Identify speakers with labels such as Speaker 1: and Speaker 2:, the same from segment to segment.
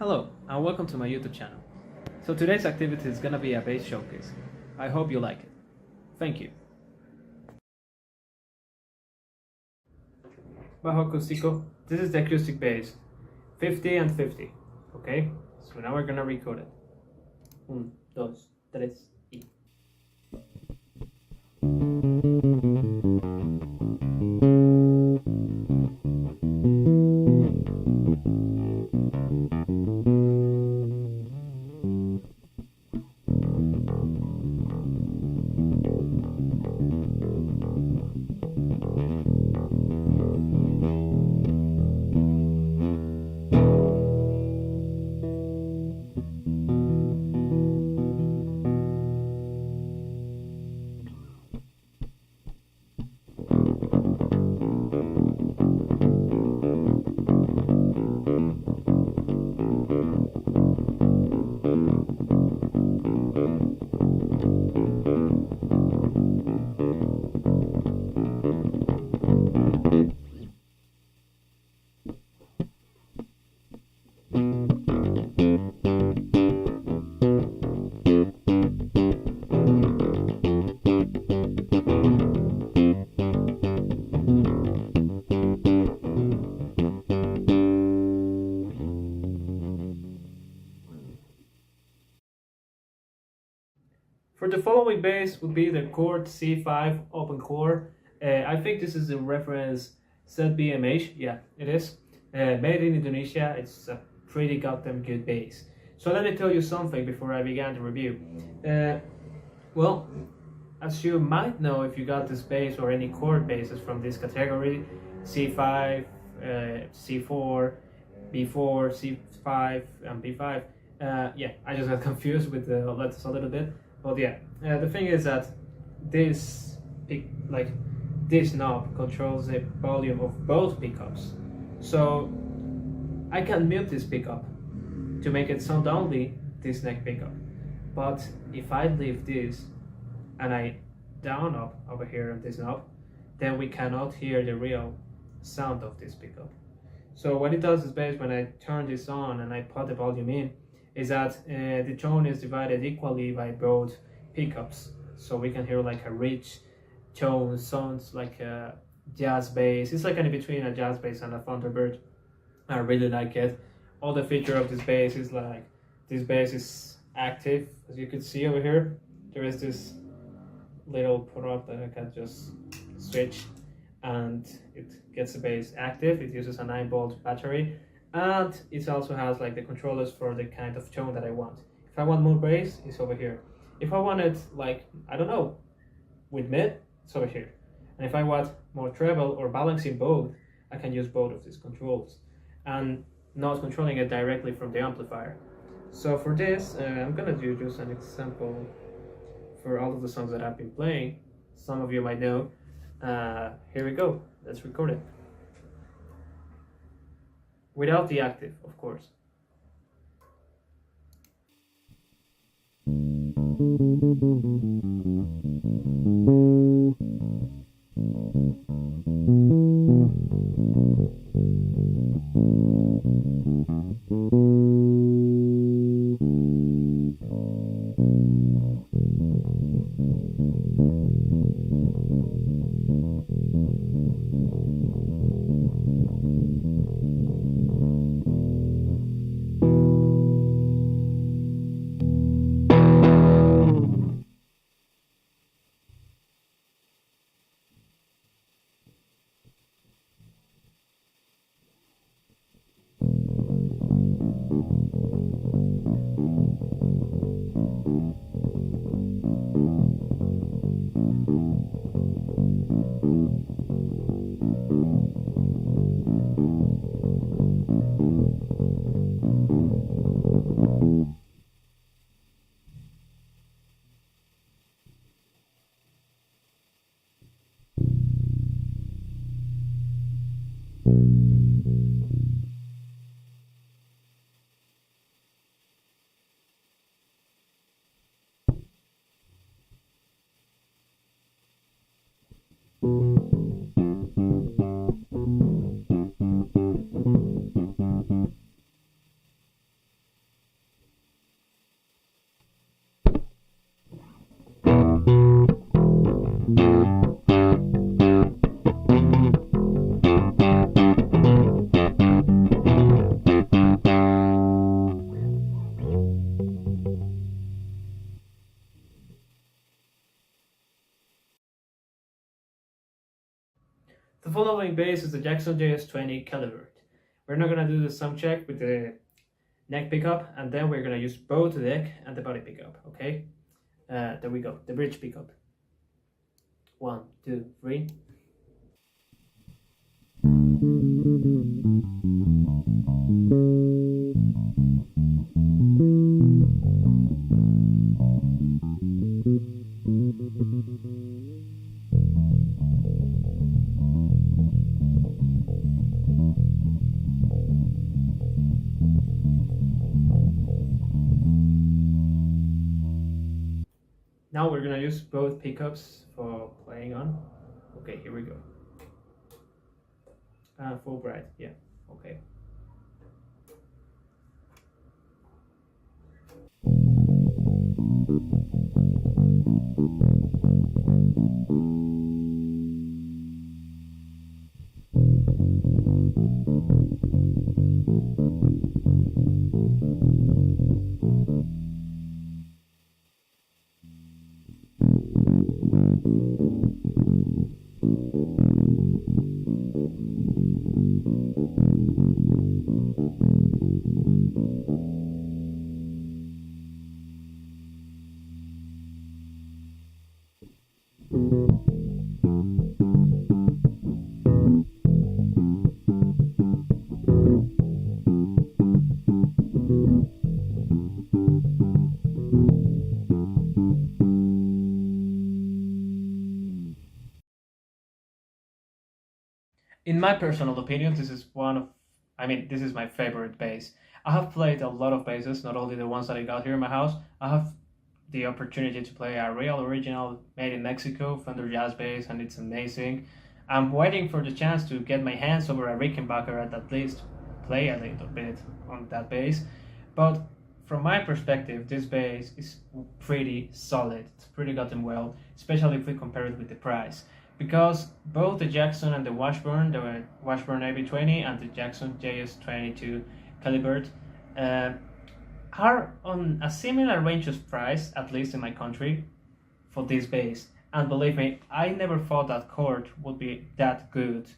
Speaker 1: Hello and welcome to my YouTube channel. So today's activity is gonna be a bass showcase. I hope you like it. Thank you. Bajo acústico. This is the acoustic bass. 50 and 50. Okay? So now we're gonna record it. 1, 2, 3 y. For the following bass would be the chord C5 open chord. I think this is a reference ZBMH. Yeah, it is. Made in Indonesia. It's a pretty goddamn good bass. So let me tell you something before I begin the review. Well, as you might know if you got this bass or any chord basses from this category, C5, C4, B4, C5, and B5. Yeah, I just got confused with the letters a little bit. But yeah, the thing is that this this knob controls the volume of both pickups. So I can mute this pickup to make it sound only this neck pickup. But if I leave this and I down up over here on this knob, then we cannot hear the real sound of this pickup. So what it does is based when I turn this on and I put the volume in, is that the tone is divided equally by both pickups. So we can hear like a rich tone, sounds like a jazz bass. It's like in between a jazz bass and a Thunderbird. I really like it. All the feature of this bass is like, this bass is active. As you can see over here, there is this little product that I can just switch and it gets the bass active. It uses a 9-volt battery. And it also has like the controllers for the kind of tone that I want. If I want more bass, it's over here. If I want it like, I don't know, with mid, it's over here. And if I want more treble or balancing both, I can use both of these controls and not controlling it directly from the amplifier. So for this, I'm gonna do just an example for all of the songs that I've been playing. Some of you might know. Here we go, let's record it. Without the active, of course. following bass is the Jackson JS20 Calibre. We're not gonna do the sound check with the neck pickup, and then we're gonna use both the neck and the body pickup. Okay, there we go, the bridge pickup. 1, 2, 3. Now we're gonna use both pickups for playing on. Okay, here we go. Full bright, yeah, okay. In my personal opinion, this is this is my favorite bass. I have played a lot of basses, not only the ones that I got here in my house. I have the opportunity to play a real original made in Mexico Fender Jazz bass, and it's amazing. I'm waiting for the chance to get my hands over a Rickenbacker and at least play a little bit on that bass. But from my perspective, this bass is pretty solid. It's pretty gotten well, especially if we compare it with the price. Because both the Jackson and the Washburn AB20 and the Jackson JS22 Calibre, are on a similar range of price, at least in my country, for this bass. And believe me, I never thought that chord would be that good.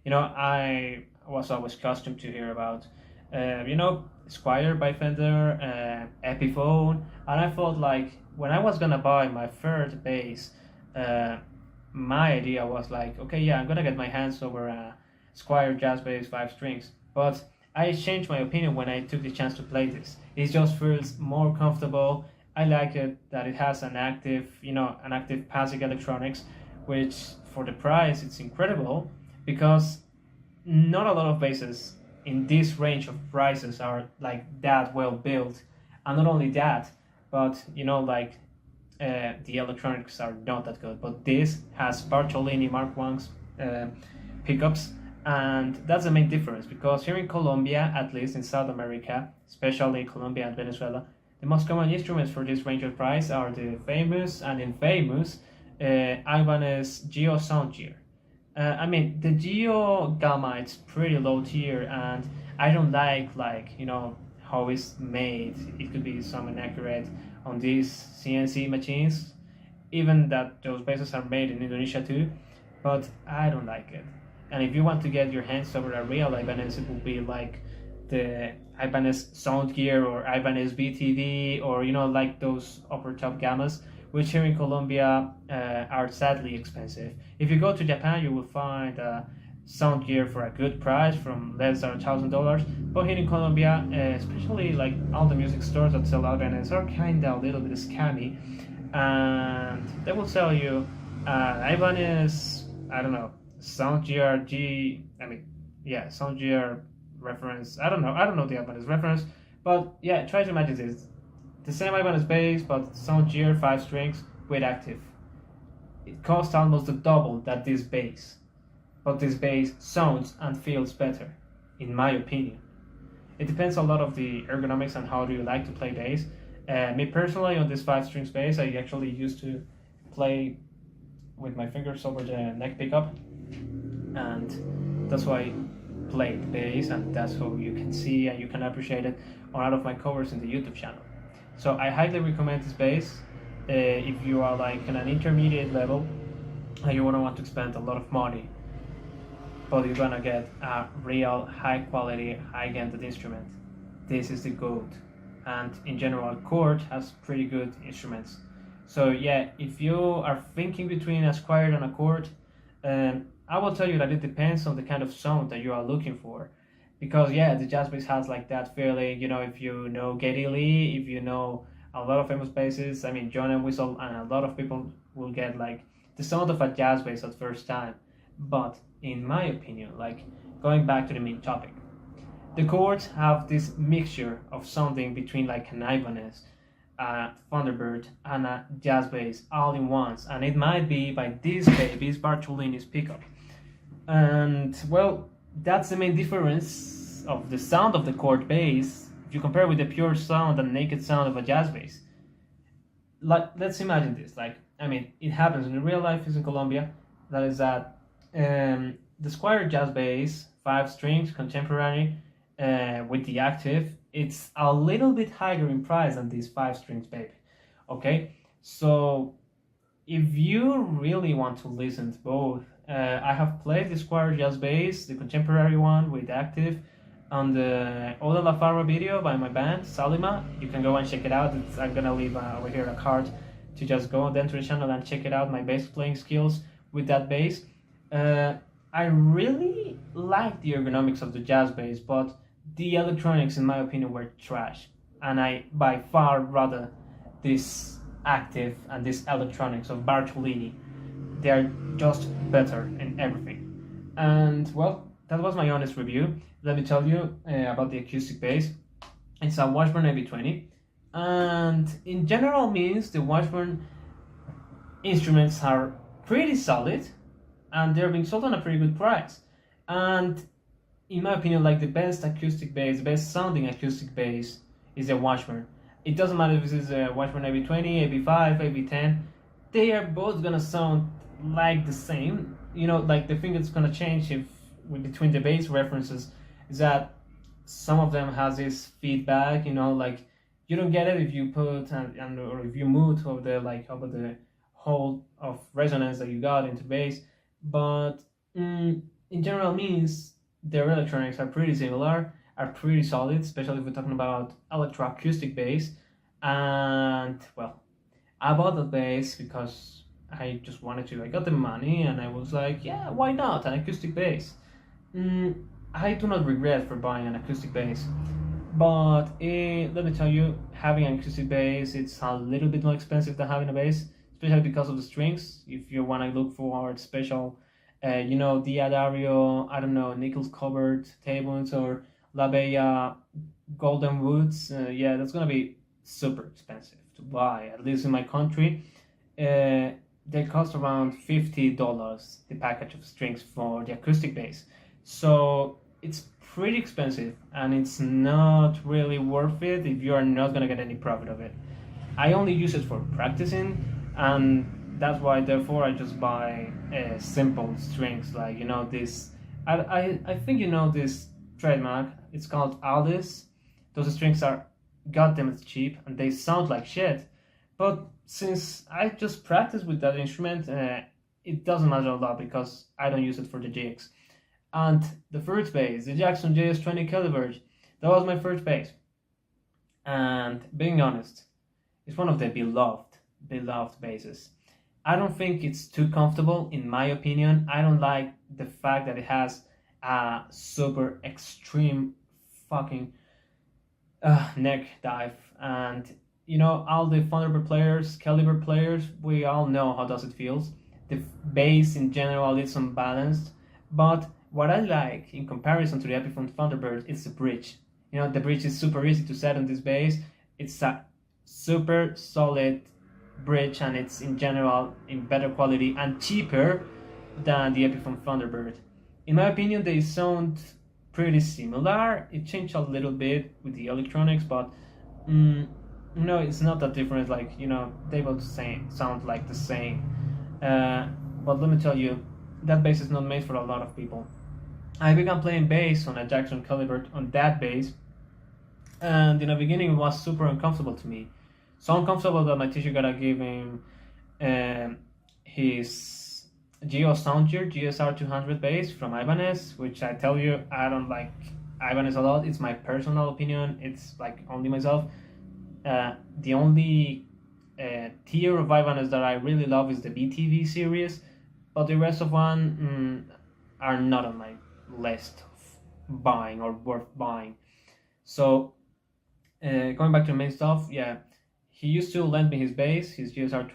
Speaker 1: You know, I was always accustomed to hear about, Squier by Fender, Epiphone, and I thought like when I was gonna buy my third bass, my idea was like, okay, yeah, I'm gonna get my hands over a Squier Jazz Bass 5 strings, but I changed my opinion when I took the chance to play this. It just feels more comfortable. I like it that it has an active PASIC electronics, which for the price it's incredible, because not a lot of basses in this range of prices are like that well built. And not only that, but the electronics are not that good, but this has Bartolini Mark I's pickups, and that's the main difference, because here in Colombia, at least in South America, especially Colombia and Venezuela, the most common instruments for this range of price are the famous and infamous Ibanez Geo Soundgear. The Geo Gamma, it's pretty low tier, and I don't like how it's made. It could be some inaccurate on these CNC machines, even that those basses are made in Indonesia too, but I don't like it. And if you want to get your hands over a real Ibanez, it will be like the Ibanez Soundgear or Ibanez BTD, or like those upper top gammas, which here in Colombia are sadly expensive. If you go to Japan, you will find Soundgear for a good price from less than $1,000, but here in Colombia, especially like all the music stores that sell Ibanez are kinda a little bit scammy, and they will sell you Ibanez, I don't know, Soundgear Soundgear reference. I don't know the Ibanez reference, but yeah, try to imagine this: the same Ibanez bass, but Soundgear 5 strings with active. It costs almost the double that this bass. But this bass sounds and feels better, in my opinion. It depends a lot of the ergonomics and how do you like to play bass. Me personally, on this 5 strings bass, I actually used to play with my fingers over the neck pickup, and that's why I play the bass, and that's how you can see and you can appreciate it on all of my covers in the YouTube channel. So I highly recommend this bass if you are like in an intermediate level and you want to spend a lot of money. but you're gonna get a real high quality, high-ended instrument. This is the goat. And in general, Chord has pretty good instruments. So yeah, if you are thinking between a Squier and a Chord, I will tell you that it depends on the kind of sound that you are looking for. Because yeah, the jazz bass has like that feeling, if you know Geddy Lee, if you know a lot of famous basses, I mean John Entwistle, and a lot of people will get like the sound of a jazz bass at first time. But in my opinion, like going back to the main topic, the Chords have this mixture of sounding between like an Ibanez, a Thunderbird, and a jazz bass all in once, and it might be by this baby's Bartolini's pickup. And well, that's the main difference of the sound of the Chord bass if you compare with the pure sound and naked sound of a jazz bass. Like, let's imagine this. Like, I mean, it happens in real life. Is in Colombia. That is that the Squier jazz bass, 5 strings, contemporary, with the active, it's a little bit higher in price than these 5 strings, baby. Okay, so if you really want to listen to both, I have played the Squier jazz bass, the contemporary one with active, on the Oda La Farra video by my band Salima. You can go and check it out. I'm gonna leave over here a card to just go then to the channel and check it out. My bass playing skills with that bass. I really like the ergonomics of the jazz bass, but the electronics, in my opinion, were trash, and I by far rather this active and this electronics of Bartolini. They're just better in everything. And well, that was my honest review. Let me tell you about the acoustic bass. It's a Washburn AB20, and in general means the Washburn instruments are pretty solid, and they're being sold on a pretty good price. And in my opinion, like the best acoustic bass, the best sounding acoustic bass is a Washburn. It doesn't matter if this is a Washburn AB20, AB5, AB10. They are both gonna sound like the same. Like the thing that's gonna change between the bass references is that some of them has this feedback. Like you don't get it if you put or if you move over the whole of resonance that you got into bass. But in general means their electronics are pretty similar, are pretty solid, especially if we're talking about electroacoustic bass. And well, I bought the bass because I just wanted to. I got the money and I was like, yeah, why not an acoustic bass? I do not regret for buying an acoustic bass, but let me tell you, having an acoustic bass, it's a little bit more expensive than having a bass, especially because of the strings. If you want to look for special Dia Dario, I don't know, nickel covered tables or La Bella golden woods, yeah, that's gonna be super expensive to buy, at least in my country. They cost around $50, the package of strings for the acoustic bass. So it's pretty expensive, and it's not really worth it if you are not gonna get any profit of it. I only use it for practicing, and that's why therefore I just buy simple strings, like this. I think this trademark. It's called Aldis. Those strings are goddamn cheap and they sound like shit, but since I just practice with that instrument, it doesn't matter a lot because I don't use it for the jigs. And the first bass, the Jackson JS20 caliber, that was my first bass, and being honest, it's one of the beloved basses. I don't think it's too comfortable, in my opinion. I don't like the fact that it has a super extreme fucking neck dive. And all the Thunderbird players, caliber players, we all know how does it feels. The bass in general is unbalanced, but what I like in comparison to the Epiphone Thunderbird is the bridge. The bridge is super easy to set on this bass. It's a super solid bridge, and it's in general in better quality and cheaper than the Epiphone Thunderbird. In my opinion, they sound pretty similar. It changed a little bit with the electronics, but no, it's not that different. Like they both sound like the same. But let me tell you, that bass is not made for a lot of people. I began playing bass on a Jackson caliber on that bass, and in the beginning it was super uncomfortable to me. So uncomfortable that my teacher gotta give him his Geo Sounder GSR 200 bass from Ibanez, which I tell you, I don't like Ibanez a lot. It's my personal opinion. It's like only myself. The only tier of Ibanez that I really love is the BTV series, but the rest of one are not on my list of buying or worth buying. So going back to the main stuff, yeah, he used to lend me his bass, his GSR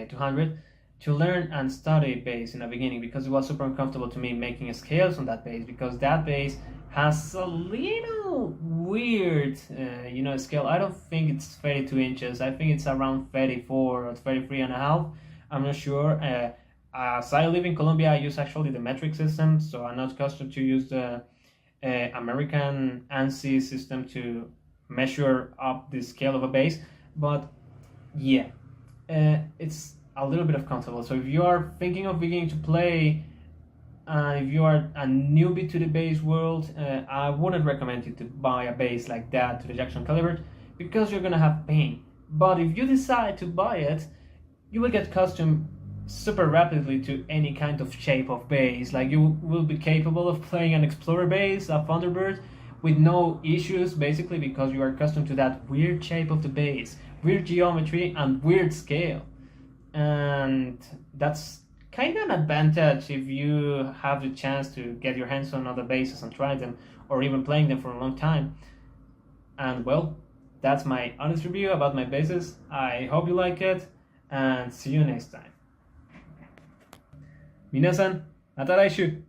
Speaker 1: 200, to learn and study bass in the beginning, because it was super uncomfortable to me making scales on that bass, because that bass has a little weird scale. I don't think it's 32 inches. I think it's around 34 or 33 and a half. I'm not sure. As I live in Colombia, I use actually the metric system, so I'm not accustomed to use the American ANSI system to measure up the scale of a bass. But yeah, it's a little bit uncomfortable. So if you are thinking of beginning to play, if you are a newbie to the bass world, I wouldn't recommend you to buy a bass like that to the Jackson Caliber, because you're gonna have pain. But if you decide to buy it, you will get accustomed super rapidly to any kind of shape of bass. Like, you will be capable of playing an Explorer bass, a Thunderbird, with no issues, basically, because you are accustomed to that weird shape of the bass, weird geometry, and weird scale. And that's kind of an advantage if you have the chance to get your hands on other basses and try them, or even playing them for a long time. And well, that's my honest review about my basses. I hope you like it, and see you next time. 皆さん、また来週